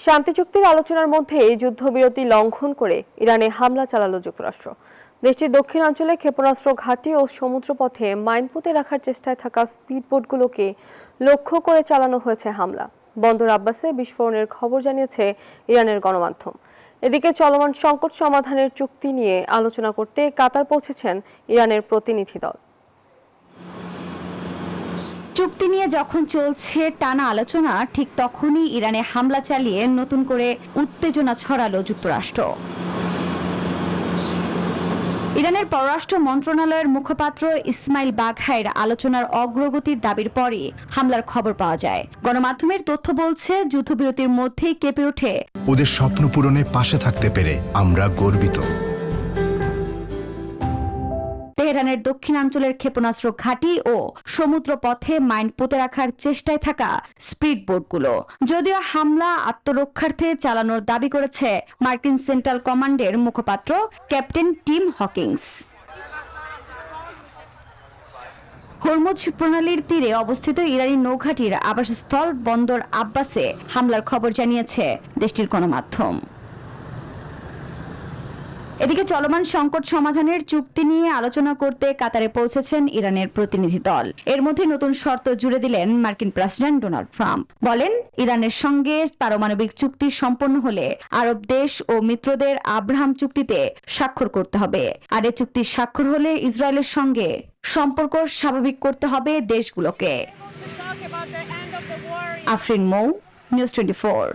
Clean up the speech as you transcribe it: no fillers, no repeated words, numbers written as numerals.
শান্তি চুক্তির আলোচনার মধ্যে যুদ্ধবিরতি লঙ্ঘন করে ইরানে হামলা চালালো যুক্তরাষ্ট্র। দেশটির দক্ষিণাঞ্চলে ক্ষেপণাস্ত্র ঘাঁটি ও সমুদ্রপথে মাইন পুঁতে রাখার চেষ্টায় থাকা স্পিডবোটগুলোকে লক্ষ্য করে চালানো হয়েছে হামলা। বন্দর আব্বাসে বিস্ফোরণের খবর জানিয়েছে ইরানের গণমাধ্যম। এদিকে চলমান সংকট সমাধানের চুক্তি নিয়ে আলোচনা করতে কাতার পৌঁছেছেন ইরানের প্রতিনিধি দল। চুক্তি নিয়ে যখন চলছে টানা আলোচনা, ঠিক তখনই ইরানে হামলা চালিয়ে নতুন করে উত্তেজনা ছড়ালো যুক্তরাষ্ট্র। ইরানের পররাষ্ট্র মন্ত্রণালয়ের মুখপাত্র ইসমাইল বাঘাইর আলোচনার অগ্রগতির দাবির পরই হামলার খবর পাওয়া যায়। গণমাধ্যমের তথ্য বলছে, যুদ্ধবিরতির মধ্যেই কেঁপে ওঠে ওদের স্বপ্ন পূরণে পাশে থাকতে পেরে আমরা গর্বিত। তেহরানের দক্ষিণাঞ্চলের ক্ষেপণাস্ত্র ঘাঁটি ও সমুদ্র পথে মাইন পুঁতে রাখার চেষ্টায় থাকা স্পিডবোটগুলো। যদিও হামলা আত্মরক্ষার্থে চালানোর দাবি করেছে মার্কিন সেন্ট্রাল কমান্ডের মুখপাত্র ক্যাপ্টেন টিম হকিংস। হরমুজ প্রণালীর তীরে অবস্থিত ইরানি নৌঘাঁটির আবাসস্থল বন্দর আব্বাসে হামলার খবর জানিয়েছে দেশটির গণমাধ্যম। এদিকে চলমান সংকট সমাধানের চুক্তি নিয়ে আলোচনা করতে কাতারে পৌঁছেছেন ইরানের প্রতিনিধি দল। এর মধ্যে নতুন শর্ত জুড়ে দিলেন মার্কিন প্রেসিডেন্ট ডোনাল্ড ট্রাম্প। বলেন, ইরানের সঙ্গে পারমাণবিক চুক্তি সম্পন্ন হলে আরব দেশ ও মিত্রদের আব্রাহাম চুক্তিতে স্বাক্ষর করতে হবে। আর এই চুক্তি স্বাক্ষর হলে ইসরায়েলের সঙ্গে সম্পর্ক স্বাভাবিক করতে হবে দেশগুলোকে। আফরিন মৌ, নিউজ 24।